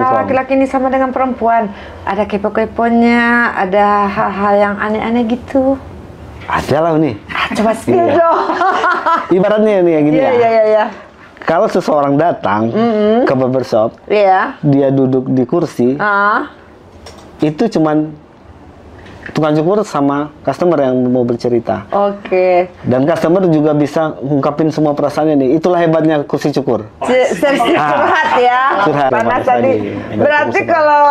nongkrong. laki-laki ini sama dengan perempuan, ada kepo-keponya, ada hal-hal yang aneh-aneh gitu. Ada lah nih. Coba spill dong. Ibaratnya nih gini ya. Iya. Kalau seseorang datang ke barbershop, Iya. dia duduk di kursi, itu cuman tukang cukur sama customer yang mau bercerita. Oke. Dan customer juga bisa ngungkapin semua perasaannya nih. Itulah hebatnya kursi cukur. Sesi curhat ya. Curhat. Panas tadi. Tadi. Berarti kalau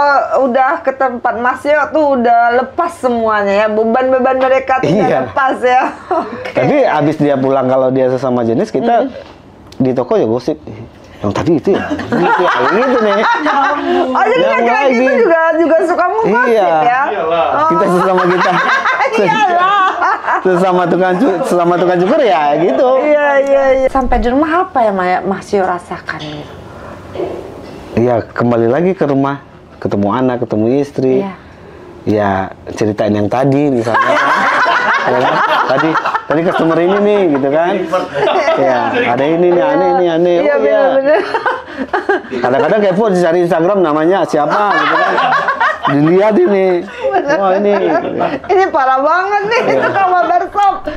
udah ke tempat Mas Yo tuh udah lepas semuanya ya. Beban-beban mereka tuh udah lepas ya. Tapi abis dia pulang kalau dia sesama jenis, kita di toko ya gosip. Yang tadi itu ya, gitu nih. Oh jadi laki-laki itu juga suka ngegosip ya? Kita sesama kita. sesama tukang cukur ya gitu. Iya. Sampai di rumah apa ya Mas Yo rasakan gitu? Iya, kembali lagi ke rumah, ketemu anak, ketemu istri. Iya. Ya ceritain yang tadi misalnya. Tadi customer ini nih gitu kan. Ya, ada ini nih, aneh. Iya, benar. Kadang-kadang kepo cari Instagram namanya siapa gitu kan. Dilihat ini. Oh, ini. Ini parah banget nih tukang barbershop.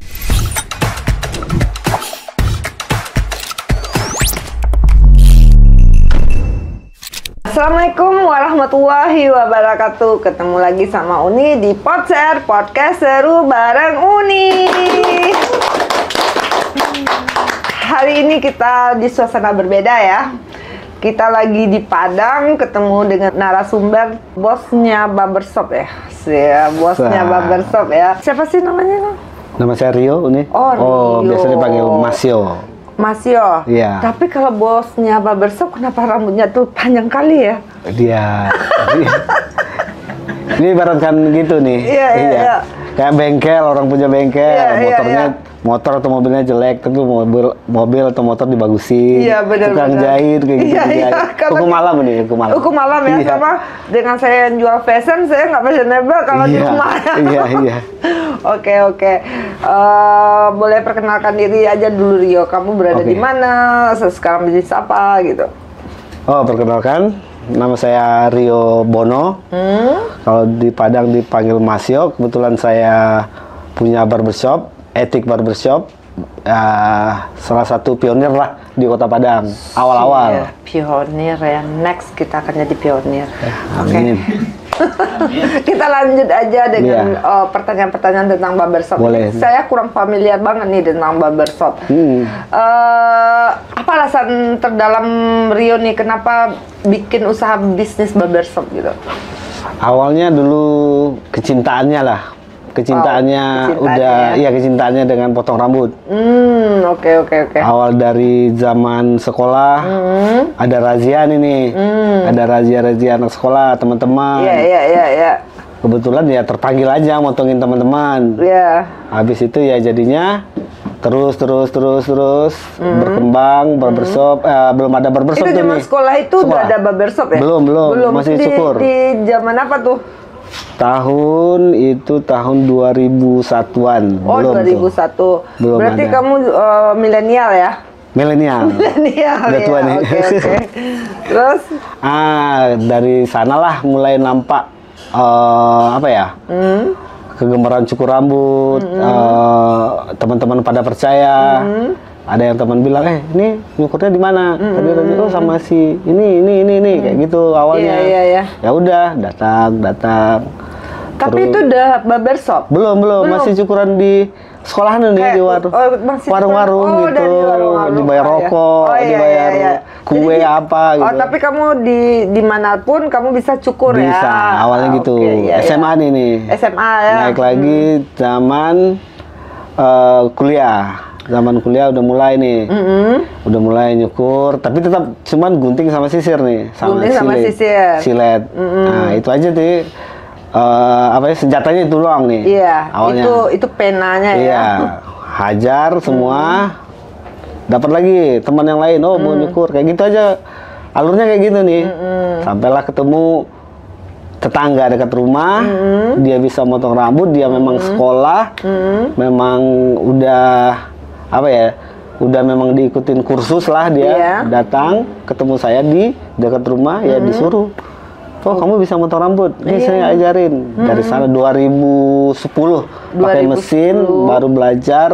Assalamualaikum warahmatullahi wabarakatuh. Ketemu lagi sama Uni di Podshare, podcast seru bareng Uni. Hari ini kita di suasana berbeda ya. Kita lagi di Padang, ketemu dengan narasumber bosnya barbershop ya. Bosnya barbershop ya. Siapa sih namanya? Nama saya Rio Uni. Oh, Rio. Biasanya dipanggil Mas Yo. Mas Yo. Iya. Tapi kalau bosnya barbershop kenapa rambutnya tuh panjang kali ya? Dia. Ini ibaratkan gitu nih. Iya. Kayak bengkel, orang punya bengkel, motor atau mobilnya jelek, tapi mobil atau motor dibagusin. Iya, benar. Tukang jahit kayak gitu. Iya. Hukum malam nih, hukum malam. Hukum malam ya, sama dengan saya yang jual fashion, saya nggak fashionable kalau di rumah. Iya. Oke. Boleh perkenalkan diri aja dulu Rio. Kamu berada di mana? Sekarang bisnis apa gitu? Oh, perkenalkan. Nama saya Rio Bono. Kalau di Padang dipanggil Mas Yo. Kebetulan saya punya barbershop, Etik Barbershop. Salah satu pionir lah di Kota Padang. Awal-awal. Iya, pionir ya. Next kita akan jadi pionir. Amin. Kita lanjut aja dengan pertanyaan-pertanyaan tentang barbershop. Boleh. Saya kurang familiar banget nih tentang barbershop. Apa alasan terdalam Rio nih kenapa bikin usaha bisnis barbershop gitu? Awalnya dulu kecintaannya lah. Kecintaannya dengan potong rambut. Oke. Awal dari zaman sekolah, ada razia nih. Ada razia anak sekolah, teman-teman. Iya. Kebetulan ya terpanggil aja motongin teman-teman. Iya. Habis itu ya jadinya terus berkembang barbershop. Belum ada barbershop itu zaman sekolah itu udah ada barbershop ya? Belum, masih cukur. Di zaman apa tuh? Tahun 2001-an. Oh, belum 2001. Belum berarti ada. kamu milenial ya? Milenial. Udah tua nih. Oke. Terus? Dari sanalah mulai nampak kegemaran cukur rambut. Teman-teman pada percaya. Ada yang teman bilang, ini nyukurnya di mana? Tadi nyukur sama si ini kayak gitu awalnya. Iya. Ya udah, datang. Tapi itu udah barbershop? Belum, masih cukuran di sekolahan nih, di warung-warung gitu. Dibayar rokok, dibayar kue apa gitu. Oh, tapi kamu dimanapun kamu bisa cukur ya? Bisa, awalnya gitu. SMA nih. SMA ya? Naik lagi zaman kuliah. Zaman kuliah udah mulai nih, udah mulai nyukur, tapi tetap cuman gunting sama sisir nih, silet. Nah itu aja tuh, senjatanya itu doang nih. Iya. Awalnya. Itu penanya ya. Iya. Hajar semua, dapat lagi teman yang lain, mau nyukur, kayak gitu aja, alurnya kayak gitu nih. Sampailah ketemu tetangga dekat rumah, dia bisa motong rambut, dia memang sekolah, memang udah udah memang diikutin kursus lah dia, datang ketemu saya di dekat rumah, ya disuruh, oh kamu bisa motong rambut, ini saya ajarin. Dari sana 2010 pakai mesin, baru belajar,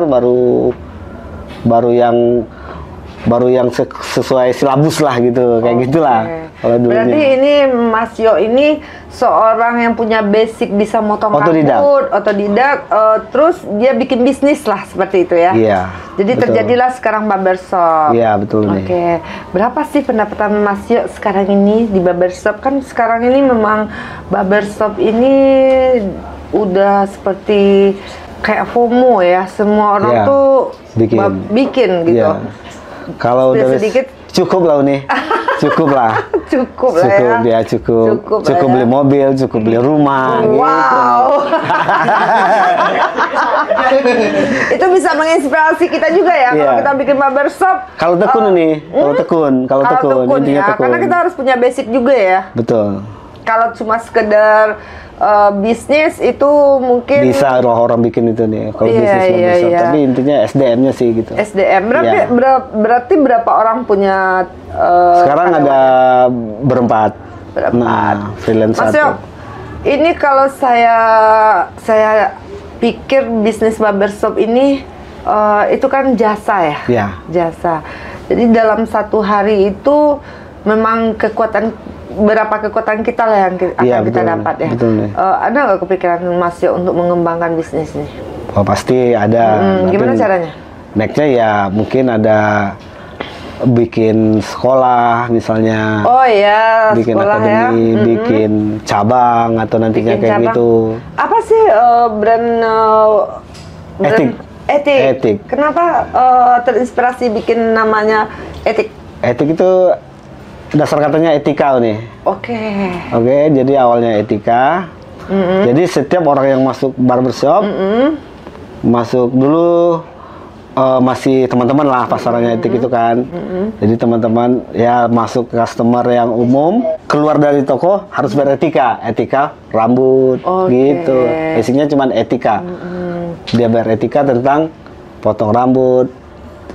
baru yang sesuai silabus lah gitu, kayak gitulah. Kalau dulunya. Berarti ini Mas Yo ini seorang yang punya basic bisa motong rambut, otodidak, terus dia bikin bisnis lah seperti itu ya. Iya. Jadi terjadilah sekarang barbershop. Iya, betul nih. Oke. Berapa sih pendapatan Mas Yo sekarang ini di barbershop? Kan sekarang ini memang barbershop ini udah seperti kayak FOMO ya. Semua orang tuh bikin gitu. Kalau udah sedikit cukup lah nih. Cukup lah. Cukup ya. Cukup beli mobil, cukup beli rumah. Wow. Gitu. Itu bisa menginspirasi kita juga ya kalau kita bikin barbershop. Kalau tekun nih, kalau tekun ya. Karena kita harus punya basic juga ya. Betul. Kalau cuma sekedar bisnis itu mungkin bisa orang bikin itu nih kalau bisnis tapi intinya SDM-nya sih gitu. SDM berarti berapa orang punya sekarang ada berempat. Nah, freelance Mas Yo, ini kalau saya pikir bisnis barbershop ini itu kan jasa ya. Jasa. Jadi dalam satu hari itu memang berapa kekuatan kita lah yang akan kita dapat ya. Ada nggak kepikiran Mas Yo untuk mengembangkan bisnis nih? Oh pasti ada. Gimana caranya? Nextnya ya mungkin ada bikin sekolah misalnya. Oh ya, bikin sekolah akademi, bikin cabang atau nantinya kayak gitu. Apa sih brand Etik. Kenapa terinspirasi bikin namanya Etik? Etik itu dasar katanya etika nih. Oke, jadi awalnya etika. Jadi setiap orang yang masuk barbershop, masuk dulu masih teman-teman lah pasarannya Etik itu kan. Jadi teman-teman ya masuk customer yang umum, keluar dari toko harus beretika, etika rambut gitu. Basicnya cuma etika. Dia beretika tentang potong rambut,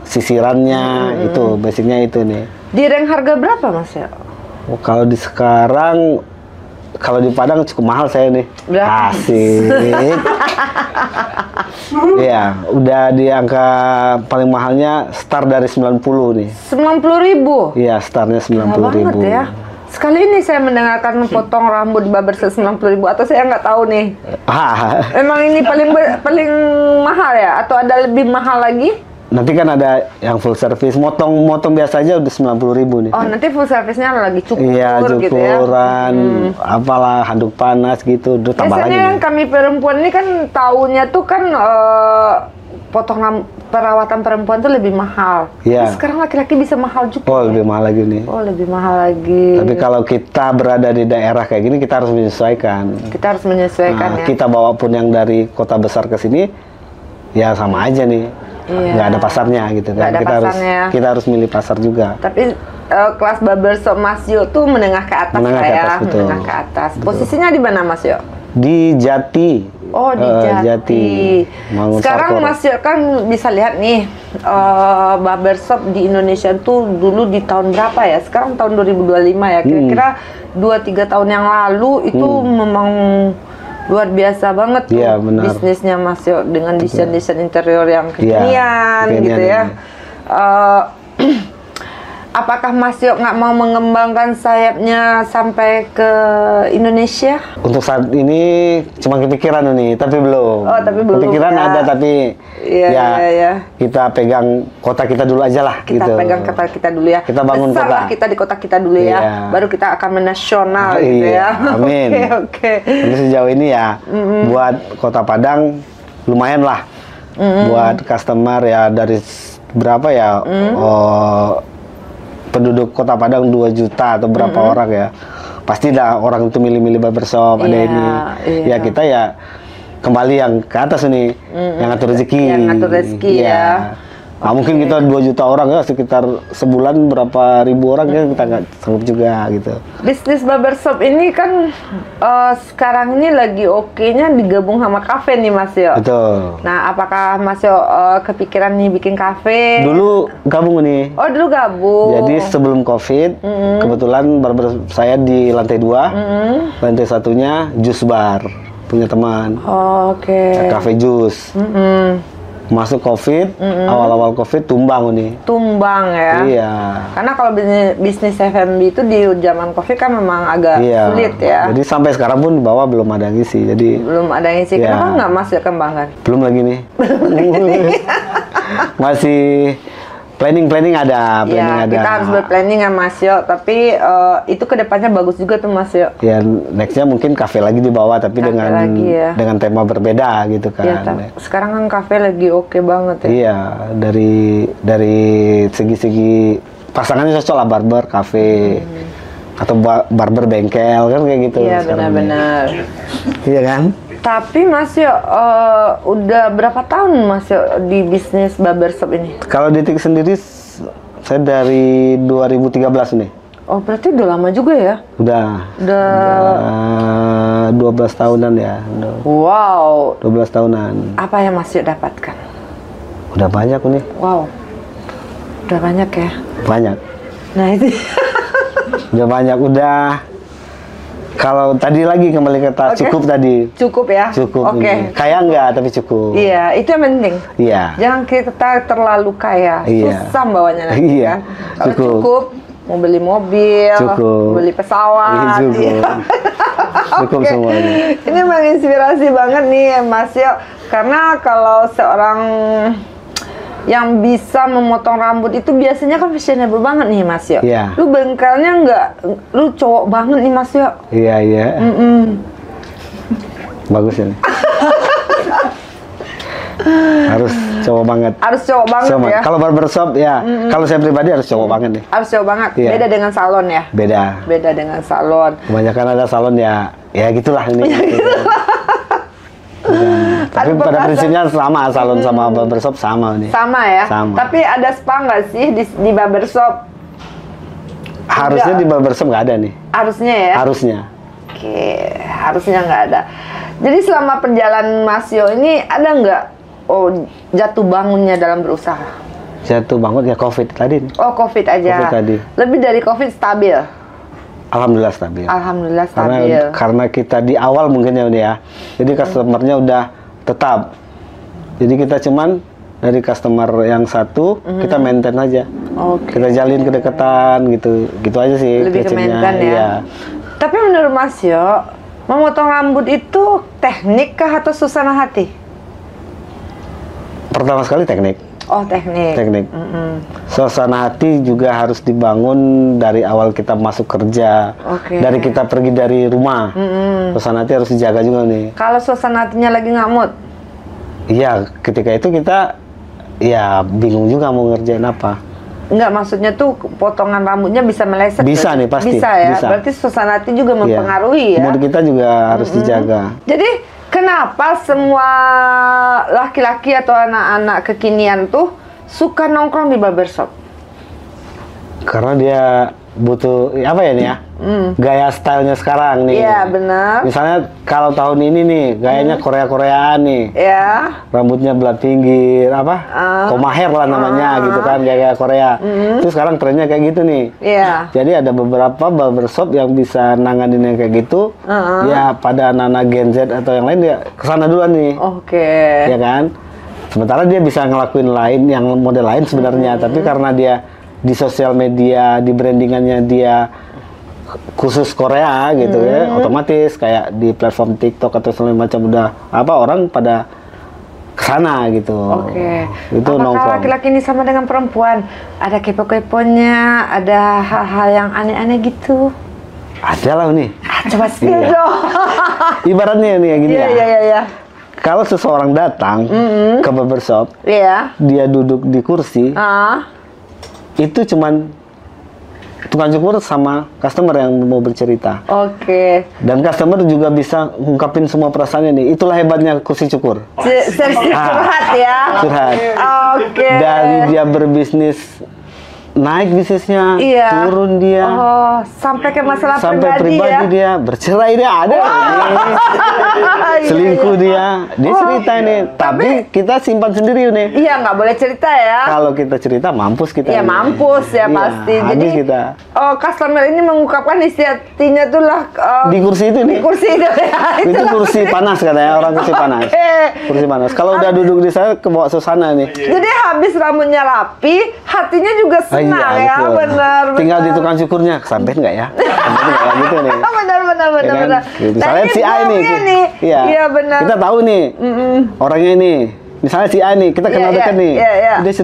sisirannya itu basicnya itu nih. Di rank harga berapa Mas ya? Kalau di sekarang, kalau di Padang cukup mahal saya nih. Asik. Iya, udah di angka paling mahalnya start dari 90 nih. 90.000? Iya, startnya 90.000. Ya. Sekali ini saya mendengarkan potong rambut di barbershop 90.000 atau saya nggak tahu nih. Emang ini paling mahal ya? Atau ada lebih mahal lagi? Nanti kan ada yang full service, motong biasa aja udah 90.000 nih. Oh, nanti full service-nya lagi cukur cukuran, gitu ya? Apalah, handuk panas gitu, udah tambah lagi. Biasanya yang kami perempuan ini kan taunya tuh kan perawatan perempuan tuh lebih mahal. Tapi sekarang laki-laki bisa mahal juga. Oh, lebih mahal lagi nih. Oh, lebih mahal lagi. Tapi kalau kita berada di daerah kayak gini, kita harus menyesuaikan. Kita bawa pun yang dari kota besar ke sini, ya sama aja nih. Nggak ada pasarnya gitu kan. Kita harus milih pasar juga. Tapi kelas barbershop Mas Yo tuh menengah ke atas menengah ke atas. Posisinya di mana Mas Yo? Di Jati. Oh, di Jati. Sekarang Mas Yo kan bisa lihat nih barbershop di Indonesia tuh dulu di tahun berapa ya? Sekarang tahun 2025 ya. Kira-kira 2-3 tahun yang lalu itu memang luar biasa banget tuh bisnisnya Mas Yo dengan desain-desain interior yang kekinian gitu ya. Apakah Mas Yo nggak mau mengembangkan sayapnya sampai ke Indonesia? Untuk saat ini cuma kepikiran nih, tapi belum. Oh, tapi belum. Kepikiran ada, tapi kita pegang kota kita dulu aja lah. Kita pegang kota kita dulu ya. Kita bangun kota. Kita di kota kita dulu ya. Baru kita akan menasional gitu ya. Amin. Oke. Tapi sejauh ini ya, buat Kota Padang lumayan lah. Buat customer ya dari berapa ya? Penduduk Kota Padang 2 juta atau berapa orang ya, pasti dah orang itu milih-milih barbershop. Ada ini ya, kita ya kembali yang ke atas nih, yang ngatur rezeki ya. Nah, mungkin kita 2 juta orang ya, sekitar sebulan berapa ribu orang ya kita nggak sanggup juga gitu. Bisnis barbershop ini kan sekarang ini lagi oke-nya digabung sama kafe nih Mas Yo. Betul. Nah, apakah Mas Yo kepikiran nih bikin kafe? Dulu gabung nih. Oh, dulu gabung. Jadi sebelum COVID, kebetulan barber saya di lantai 2, lantai satunya jus bar, punya teman. Oh, oke. Cafe jus. Masuk COVID, awal-awal COVID tumbang nih. Tumbang ya. Iya. Karena kalau bisnis F&B itu di zaman COVID kan memang agak Iya. sulit ya. Jadi sampai sekarang pun di bawah belum ada yang ngisi. Jadi Belum ada yang sih. Iya. Kenapa nggak Mas Yo kembangkan? belum lagi nih. Masih planning ada. Ya, kita harus berplanning ya Mas Yo. Tapi itu kedepannya bagus juga tuh Mas Yo. Ya, nextnya mungkin kafe lagi di bawah, tapi Kafe dengan lagi ya. dengan tema berbeda gitu kan. Ya, sekarang kan kafe lagi oke banget ya. Iya, dari segi-segi pasangannya cocok lah, barber kafe atau barber bengkel kan kayak gitu. Iya, sekarang benar-benar. ini. Iya kan? Tapi Mas Yo, udah berapa tahun Mas Yo di bisnis barbershop ini? Kalau di Tik sendiri saya dari 2013 nih. Oh, berarti udah lama juga ya? Udah 12 tahunan ya. Wow. 12 tahunan. Apa yang Mas Yo dapatkan? Udah banyak nih. Wow. Udah banyak ya? Banyak. Nah, itu. Udah banyak, udah. Kalau tadi lagi kembali kata Oke. cukup tadi. Cukup ya? Cukup. Oke. ini. Kaya enggak, tapi cukup. Iya, itu yang penting. Iya. Jangan kita terlalu kaya, Iya. susah bawanya nanti Iya, kan. Kalau cukup. cukup, mau beli mobil, Cukup. beli pesawat. Iya, cukup. Iya. Cukup Oke. semuanya. Ini menginspirasi banget nih Mas Yo, karena kalau seorang yang bisa memotong rambut itu biasanya kan fashionable banget nih Mas Yo. Iya. Lu bengkelnya lu cowok banget nih Mas Yo. Iya, iya. Bagus ya. Harus cowok banget. Harus cowok banget Cowok ya. banget. Kalau barbershop ya, kalau saya pribadi harus cowok banget nih. Harus cowok banget. Iya. Beda dengan salon ya. Beda. Beda dengan salon. Kebanyakan ada salon ya gitulah ini. Tapi Ada pada pembahasan. prinsipnya sama, salon sama barbershop sama nih. Sama ya. Sama. Tapi ada spa nggak sih di barbershop? Harusnya Enggak. di barbershop nggak ada nih. Harusnya ya. Harusnya. Oke, harusnya nggak ada. Jadi selama perjalanan Mas Yo ini ada nggak jatuh bangunnya dalam berusaha? Jatuh bangun ya COVID tadi nih. Oh, COVID aja. COVID tadi. Lebih dari COVID stabil. Alhamdulillah stabil. Alhamdulillah stabil. Karena kita di awal mungkin ya udah ya. Jadi customernya udah tetap. Jadi kita cuman dari customer yang satu kita maintain aja. Oke. Kita jalin kedekatan gitu. Gitu aja sih. Lebih ke prinsipnya. maintain ya. Iya. Tapi menurut Mas Yo, memotong rambut itu teknik kah atau suasana hati? Pertama sekali teknik. Oh, teknik. Teknik. Suasana hati juga harus dibangun dari awal kita masuk kerja. Oke. Dari kita pergi dari rumah. Suasana hati harus dijaga juga nih. Kalau suasana hatinya lagi nggak mood, Iya, ketika itu kita ya bingung juga mau ngerjain apa. nggak, maksudnya tuh potongan rambutnya bisa meleset. Bisa berarti? nih, pasti. Bisa ya. Bisa. Berarti suasana hati juga Iya. mempengaruhi ya. Mood kita juga harus dijaga. Jadi kenapa semua laki-laki atau anak-anak kekinian tuh suka nongkrong di barbershop? Karena dia butuh apa ya nih ya? Gaya stylenya sekarang nih. Iya, benar. Misalnya kalau tahun ini nih gayanya Korea-Koreaan nih. Ya. Rambutnya belah pinggir, apa? Koma hair lah namanya gitu kan, gaya Korea. Itu sekarang trennya kayak gitu nih. Iya. Jadi ada beberapa barbershop yang bisa nanganin yang kayak gitu. Ya pada anak-anak Gen Z atau yang lain dia kesana duluan nih. Oke. Ya kan? Sementara dia bisa ngelakuin lain yang model lain sebenarnya, tapi karena dia di sosial media, di brandingannya dia khusus Korea gitu ya, otomatis kayak di platform TikTok atau segala macam udah apa orang pada kesana gitu. Oke. Itu Apakah nongkrong. laki-laki ini sama dengan perempuan? Ada kepo-keponya, ada hal-hal yang aneh-aneh gitu? Ada lah nih. Coba spill Iya. dong. Ibaratnya nih ya gini Iya, ya. iya, iya, iya. Kalau seseorang datang ke barbershop, Iya. dia duduk di kursi, Ah. itu cuman tukang cukur sama customer yang mau bercerita. Oke. Dan customer juga bisa ngungkapin semua perasaannya nih. Itulah hebatnya kursi cukur. Sesi curhat ya. Curhat. Oke. Dari dia berbisnis, naik bisnisnya, Iya. turun dia, Oh, sampai ke masalah sampai pribadi ya. dia, bercerai dia ada. Nih. Selingkuh dia cerita ini. Tapi kita simpan sendiri nih. Iya, nggak boleh cerita ya. Kalau kita cerita, mampus kita. Iya, nih. mampus ya Iya, pasti. habis Jadi kita. customer ini mengungkapkan isi hatinya tuh lah Di kursi itu nih. di kursi itu ya. Itu kursi panas katanya, orang kursi panas. Oke. Kursi panas. Kalau udah duduk di sana, kebawa suasana nih. Jadi habis rambutnya rapi, hatinya juga senang ya, betul. benar. Tinggal di tukang cukurnya, kesampean nggak ya? Kesampean nggak gitu nih. Benar. Ya kan? Gitu. Nah, Misalnya ini si A ini, blognya nih. Iya, benar. Kita tahu nih orangnya ini. Misalnya si A nih, kita kenal Iya, dekat iya, nih. iya. Dia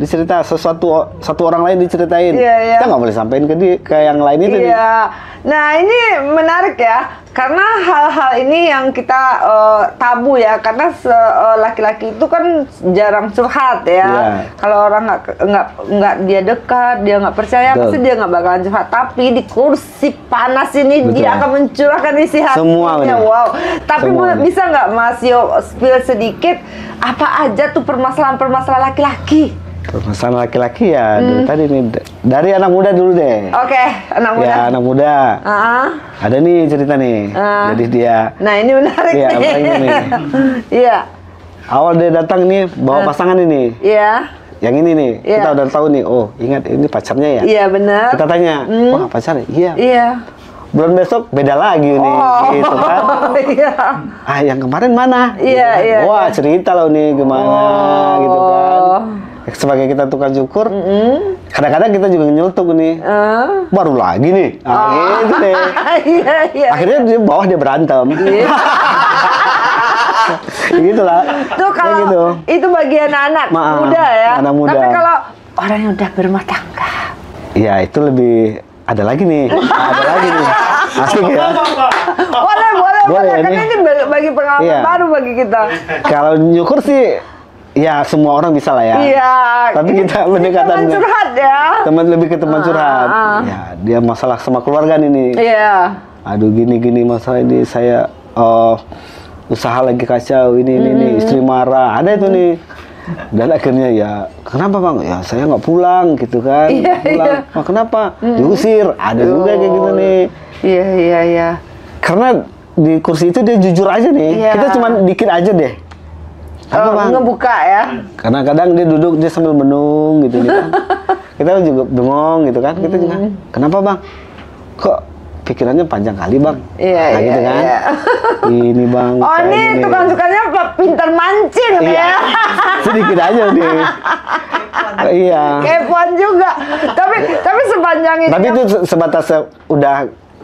cerita satu orang lain diceritain. Iya. Kita nggak boleh sampein ke yang lain itu nih. Iya. Nah, ini menarik ya. Karena hal-hal ini yang kita tabu ya. Karena laki-laki itu kan jarang curhat ya. Iya. Kalau orang nggak dia dekat, dia nggak percaya, Betul. pasti dia nggak bakalan curhat. Tapi di kursi panas ini Betul. dia akan mencurahkan isi hatinya. Semua benar. Wow. Tapi Semua benar. bisa nggak Mas Yo spill sedikit apa aja tuh permasalahan-permasalahan laki-laki? Permasalahan laki-laki ya dulu tadi nih, dari anak muda dulu deh. Oke, anak muda. Ya, anak muda. Ah. Ada nih cerita nih. Ah. Jadi dia Nah, ini menarik Iya, nih. apalagi nih? Iya. awal dia datang nih bawa pasangan ini. Iya. Yang ini nih, Iya. kita udah tahu nih. Oh, ingat ini pacarnya ya? Iya, benar. Kita tanya, wah pacar? Iya. Iya. Bulan besok beda lagi nih, gitu kan? Iya. Ah, yang kemarin mana? Iya, Gitu. iya, Wah, cerita loh nih gimana, gitu kan? Sebagai kita tukang cukur, kadang-kadang kita juga nyeletuk nih. Baru lagi nih, gitu deh. Iya. Akhirnya di bawah dia berantem. Gitu lah. Tuh Kayak kalau gitu. itu bagian anak Maaf, muda ya. anak muda. Tapi kalau orang yang udah berumah tangga. Ya itu lebih ada lagi nih, ada lagi nih. Asik ya. Boleh. ya, Karena nih. ini bagi pengalaman Iya. baru bagi kita. Kalau nyukur sih, ya semua orang bisa lah ya. Iya. Tapi kita Teman pendekatan curhat ya. teman lebih ke teman curhat. Ya dia masalah sama keluarga nih. Iya. Aduh gini masalah ini saya usaha lagi kacau ini istri marah ada itu nih. Dan akhirnya ya kenapa bang? Ya saya nggak pulang gitu kan. Iya, Pulang. iya. Oh, kenapa? Diusir. Ada juga kayak gitu nih. Iya. Karena di kursi itu dia jujur aja nih. Iya. Kita cuma dikit aja deh. Apa bang? Ngebuka ya. Karena kadang dia duduk dia sambil menung gitu kan. Kita juga bengong gitu kan. Kita juga kenapa bang? Kok pikirannya panjang kali bang? Iya, nah, gitu iya, kan. iya. Ini bang. Oh kayak ini gini. tukang sukanya pintar mancing Iya. ya. Sedikit aja nih. Iya. Kepoan juga. Tapi sepanjang itu. Tapi itu sebatas udah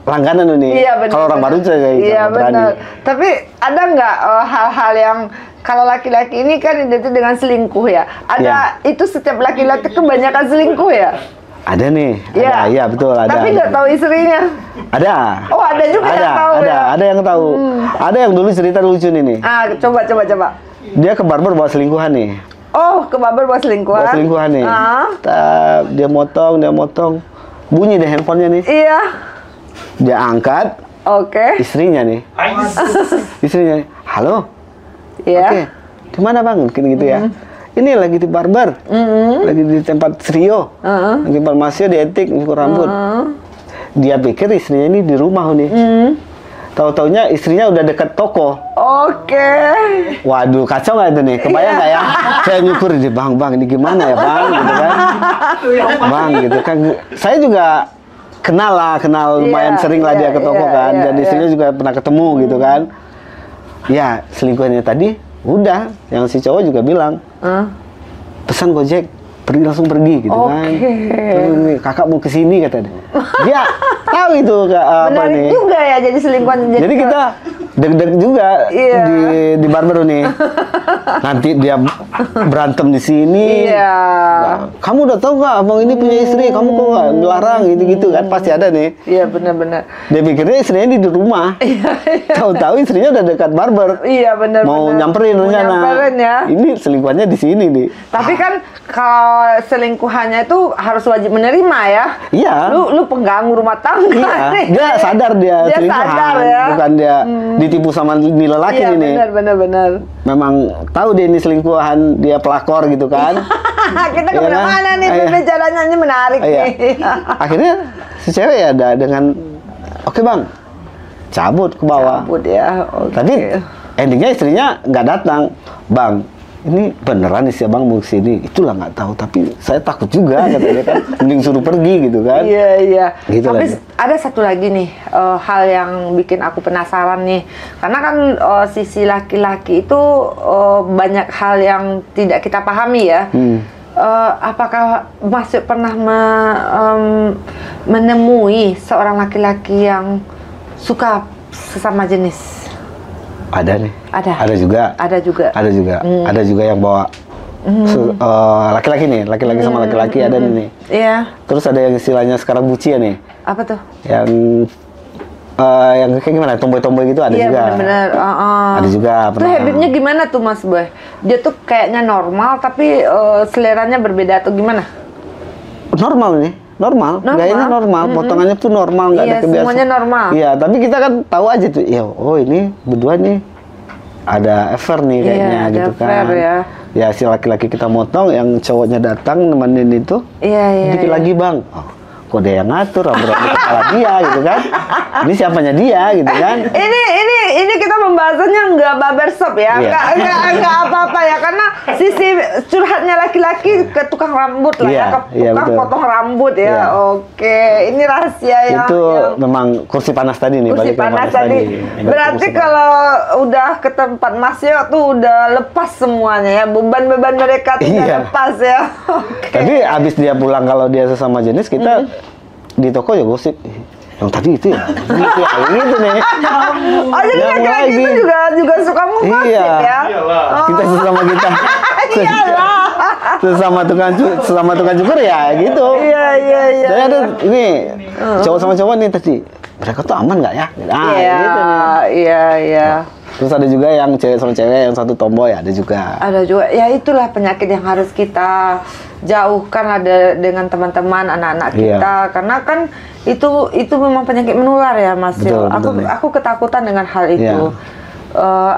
langganan tuh nih. Iya benar. Kalau orang baru saya Iya berani. benar. Tapi ada nggak hal-hal yang kalau laki-laki ini kan identik dengan selingkuh ya. Ada itu setiap laki-laki kebanyakan selingkuh ya. Ada nih. Iya. Ada, iya betul ada. Tapi nggak tahu istrinya. Ada. Oh ada juga yang tahu ya. Ada yang tahu. Ada yang dulu cerita lucu nih. Ah coba. Dia ke barber bawa selingkuhan nih. Oh ke barber buat selingkuhan. Bawa selingkuhan nih. Ah. Dia motong. Bunyi deh handphonenya nih. Iya. Dia angkat. Oke. Istrinya nih. Istrinya nih. Halo. Iya. Oke. Di mana bang? Gitu ya. Ini lagi di barber. Lagi di tempat Rio. Lagi Masio di etik nyukur rambut. Dia pikir istrinya ini di rumah nih. Tahu-taunya istrinya udah dekat toko. Oke. Waduh, kacau nggak itu nih? Kebayang nggak ya? Saya nyukur di bang, ini gimana ya bang? Gitu kan? Bang, gitu kan. Saya juga kenal lumayan sering lah dia ke toko kan. Dan istrinya juga pernah ketemu gitu kan. Ya, selingkuhannya tadi udah. Yang si cowok juga bilang, pesan Gojek, langsung pergi gitu kan. Terus nih, kakak mau kesini katanya. Dia tahu itu apa Menarik nih. juga ya jadi selingkuhan. Jadi kita deg-deg juga Iya. di barber nih. Nanti dia berantem di sini. Iya. Kamu udah tahu nggak abang ini punya istri, kamu kok nggak melarang gitu kan, pasti ada nih. Iya, benar-benar. Dia pikirnya istrinya di rumah. Tahu-tahu istrinya udah dekat barber. Iya, benar. Mau nyamperin rencana. Nyamperin ya. Ini selingkuhannya di sini nih. Tapi kan kalau selingkuhannya itu harus wajib menerima ya. Iya. Lu pengganggu rumah tangga Iya, nih. dia sadar dia selingkuhan, sadar ya. bukan dia ditipu sama ini lelaki Iya, ini. benar. Memang tahu dia ini selingkuhan, dia pelakor gitu kan. Kita Iya kemana-mana kan? nih, Iya. pembicaranya ini menarik Iya. nih. Akhirnya si cewek ya ada dengan oke bang, cabut ke bawah. Cabut ya. Oke. Tapi endingnya istrinya nggak datang, bang. Ini beneran nih si abang mau kesini, itulah nggak tahu. Tapi saya takut juga katanya kan, mending suruh pergi gitu kan. Iya. Gitu Tapi lah. ada satu lagi nih hal yang bikin aku penasaran nih, karena kan sisi laki-laki itu banyak hal yang tidak kita pahami ya. Apakah Mas Yuk pernah menemui seorang laki-laki yang suka sesama jenis? Ada nih. Ada juga. Ada juga. Ada juga. Ada juga yang bawa laki-laki nih, laki-laki sama laki-laki ada nih. Iya. Terus ada yang istilahnya sekarang buci ya nih. Apa tuh? Yang kayak gimana, tomboy-tomboy gitu ada Iya, juga. benar-benar. Ada juga. Itu habitnya gimana tuh Mas Boy? Dia tuh kayaknya normal tapi seleranya berbeda atau gimana? Normal nih. Normal. Gayanya normal, potongannya tuh normal, nggak Iya, ada kebiasaan. semuanya normal. Iya, tapi kita kan tahu aja tuh, ya, oh ini berdua nih ada affair nih kayaknya Iya, ada gitu affair kan. ya. Ya si laki-laki kita motong, yang cowoknya datang nemenin itu, Iya. dikit lagi bang, oh, kok dia yang ngatur, rambut-rambut kepala dia gitu kan. Ini siapanya dia gitu kan. Ini kita pembahasannya nggak barbershop ya, Iya. nggak apa-apa ya, karena sisi curhatnya laki-laki ke tukang rambut lah ya, ke Iya, tukang betul. potong rambut ya. Iya. Oke, ini rahasia ya. Itu memang kursi panas tadi nih. Kursi balik ke panas tadi. Yang Berarti kursi panas. kalau udah ke tempat Mas Yo tuh udah lepas semuanya ya, beban-beban mereka tuh udah Iya. lepas ya. Oke. Tapi abis dia pulang kalau dia sesama jenis kita di toko ya gosip. Yang tadi itu ya, gitu ya, gitu nih. Oh, jadi Yang laki-laki lagi. itu juga suka menggosip Iya. ya? Oh. Kita sesama kita. Iyalah. sesama tukang cukur ya gitu. Iya. Jadi ada ini cowok sama cowok nih tadi. Mereka tuh aman nggak ya? Nah, Iya, gitu nih. iya. Terus ada juga yang cewek sama cewek, yang satu tomboy ada juga. Ada juga, ya itulah penyakit yang harus kita jauhkan lah dengan teman-teman, anak-anak Iya. kita, karena kan itu memang penyakit menular ya Mas Yo. Betul. Aku ketakutan dengan hal itu. Iya.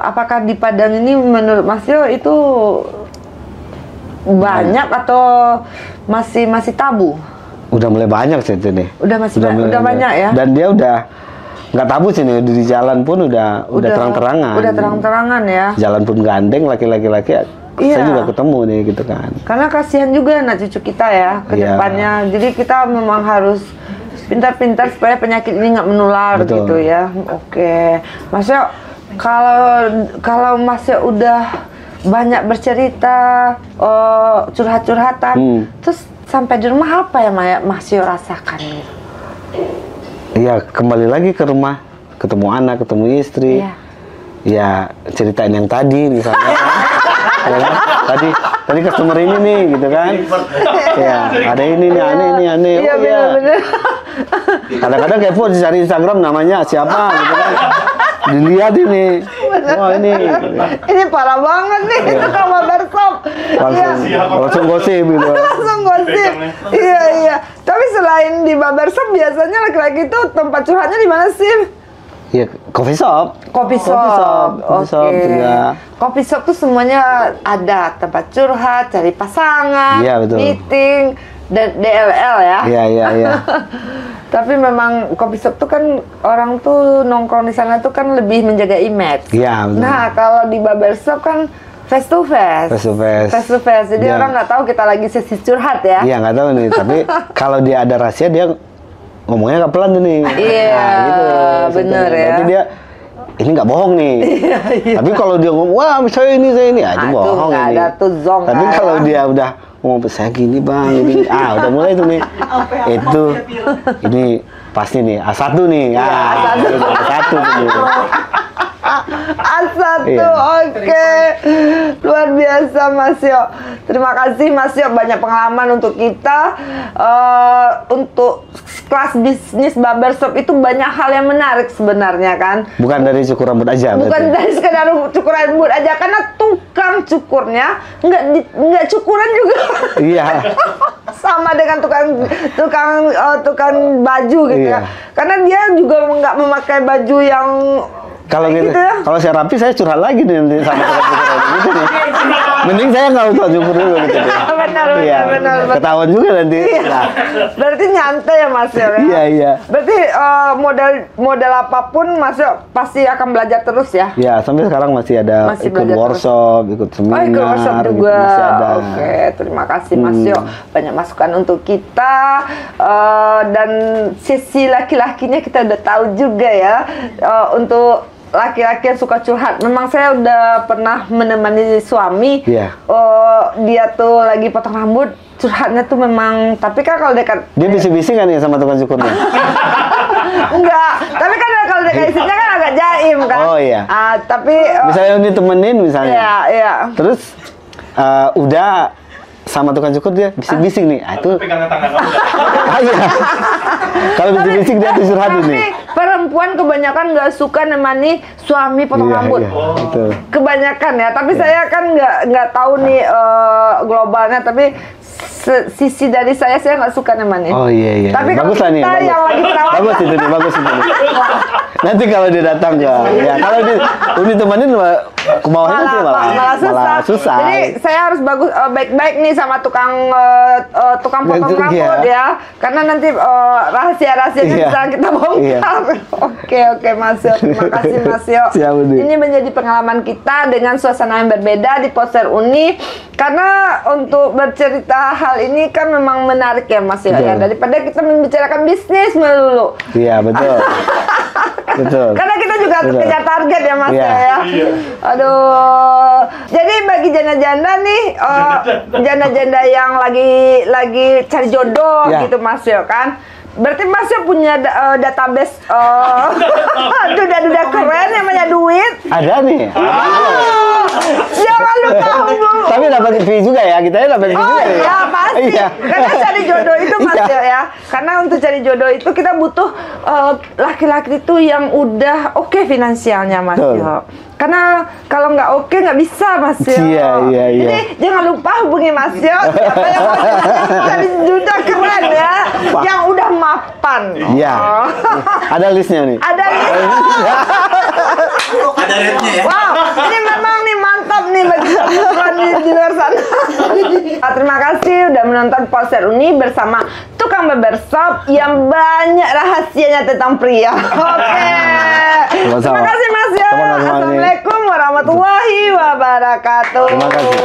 Apakah di Padang ini menurut Mas Yo itu banyak atau masih tabu? Udah mulai banyak sih itu nih. Udah banyak ya. Dan dia udah nggak tabu sih nih, di jalan pun udah terang-terangan. Udah terang-terangan ya. Jalan pun gandeng laki-laki. Iya. Saya juga ketemu nih gitu kan. Karena kasihan juga anak cucu kita ya ke Iya. depannya. Jadi kita memang harus pintar-pintar supaya penyakit ini nggak menular. Betul. Gitu ya. Oke, Mas Yo, kalau Mas Yo udah banyak bercerita, curhat-curhatan, terus sampai di rumah apa ya Mas Yo rasakan? Iya, kembali lagi ke rumah, ketemu anak, ketemu istri. Iya. Ya ceritain yang tadi misalnya. Ya kan? Tadi customer ini nih gitu kan. Ya, ada ini nih, aneh. Iya, Oh iya. benar-benar. Kadang-kadang kepo cari Instagram namanya siapa gitu kan. Dilihat ini. Wah, ini. Ini parah banget nih, itu kamar barbershop. Langsung gosip gitu. Langsung gosip. Iya. Tapi selain di barbershop, biasanya laki-laki itu tempat curhatnya di mana sih? Iya, coffee shop. Coffee shop. Coffee shop Oke. juga. Coffee shop tuh semuanya ada, tempat curhat, cari pasangan, Iya, betul. meeting, dan DLL ya. Iya. Tapi memang coffee shop tuh kan orang tuh nongkrong di sana tuh kan lebih menjaga image. Iya, betul. Nah, kalau di barbershop kan face to face. Face to face. Jadi Iya. orang nggak tahu kita lagi sesi curhat ya. Iya, nggak tahu nih. Tapi kalau dia ada rahasia, dia ngomongnya nggak pelan tuh nih. Iya, bener ya. Berarti dia ini nggak bohong nih. Iya. Tapi kalau dia ngomong, wah saya ini, itu Tuh bohong nggak ini. ada tuh zong. Tapi nggak kalau ada. dia udah ngomong saya gini bang, ini, udah mulai tuh nih. Itu ini pasti nih A1 nih. Iya, A1. A1 tuh nih. Iya. Oke. Luar biasa Mas Yo. Terima kasih Mas Yo, banyak pengalaman untuk kita. Untuk kelas bisnis barbershop itu banyak hal yang menarik sebenarnya kan. Bukan dari cukur rambut aja. Bukan berarti. dari sekedar cukur rambut aja, karena tukang cukurnya nggak cukuran juga. Iya. Sama dengan tukang baju gitu Iya. ya. Karena dia juga nggak memakai baju yang Kalau kayak gitu, ya. kalau saya rapi saya curhat lagi nih nanti sama tukang cukur gitu nih. Mending saya nggak usah cukur dulu gitu. Benar. Ketahuan juga nanti. Iya. Nah, Berarti nyantai ya Mas Yo ya. iya. Berarti modal apapun Mas Yo pasti akan belajar terus ya. Ya, sampai sekarang masih ada Masih ikut belajar workshop, ikut seminar, ikut workshop gitu, juga. masih ada. Oke, terima kasih Mas Yo. Banyak masukan untuk kita, dan sisi laki-lakinya kita udah tahu juga ya. Untuk laki-laki yang suka curhat, memang saya udah pernah menemani suami. Iya. Dia tuh lagi potong rambut, curhatnya tuh memang. Tapi kan kalau dekat Dia bisik-bisik kan ya sama tukang cukurnya? enggak, tapi kan kalau dekat istrinya kan agak jaim kan. Oh, iya. Tapi Misalnya ini temenin misalnya. iya. Terus udah sama tukang cukur dia bisik-bisik nih. Itu Pegangan tangan kamu. iya. Kalau bisik-bisik dia tuh curhat tapi nih. perempuan kebanyakan nggak suka nemani suami potong rambut. Iya, betul. Kebanyakan ya, tapi saya kan nggak tahu nih globalnya, tapi sisi dari saya nggak suka nemani. Oh iya. Tapi kalau Bagus lah nih. kita Bagus. yang lagi perawatan, Bagus itu nih, bagus itu nih. Nanti kalau dia datang ke, ya kalau dia temenin ke bawahnya tuh malah susah. Jadi saya harus baik-baik nih sama tukang potong Iya. rambut ya, karena nanti rahasia-rahasianya Iya. bisa kita bongkar. Oke Mas Yo, terima kasih Mas Yo. Siap, Budi. Ini menjadi pengalaman kita dengan suasana yang berbeda di Poster Uni, karena untuk bercerita hal ini kan memang menarik ya Mas Yo ya, Betul. daripada kita membicarakan bisnis melulu. Iya, betul. Betul. Karena kita juga Betul. kejar target ya Mas Iya. ya. Aduh. Jadi bagi janda-janda nih, janda-janda yang lagi cari jodoh Iya. gitu Mas Yo kan. Berarti Mas Yo punya database duda-duda keren yang punya duit. Ada nih. Jangan lupa hubung. Tapi dapat fee juga ya, kita dapat fee Oh juga. iya pasti. Iya. Karena cari jodoh itu Mas Iya. Yo ya. Karena untuk cari jodoh itu kita butuh laki-laki itu yang udah oke finansialnya Mas Betul. Yo. Karena kalau nggak oke nggak bisa Mas Yo. Iya. Jadi jangan lupa hubungi Mas Yo. Siapa yang mau cari jodoh keren ya, yang udah mapan. Iya. Oh. Ada listnya nih. Ada nih. Ada rate-nya ya. Wow, ini memang nih mantap nih bagi teman-teman di luar sana. Terima kasih udah menonton Poster Uni bersama tukang barbershop yang banyak rahasianya tentang pria. Oke. Sama-sama. Terima kasih Mas Yo. Sama-sama nih. Assalamualaikum warahmatullahi wabarakatuh. Terima kasih.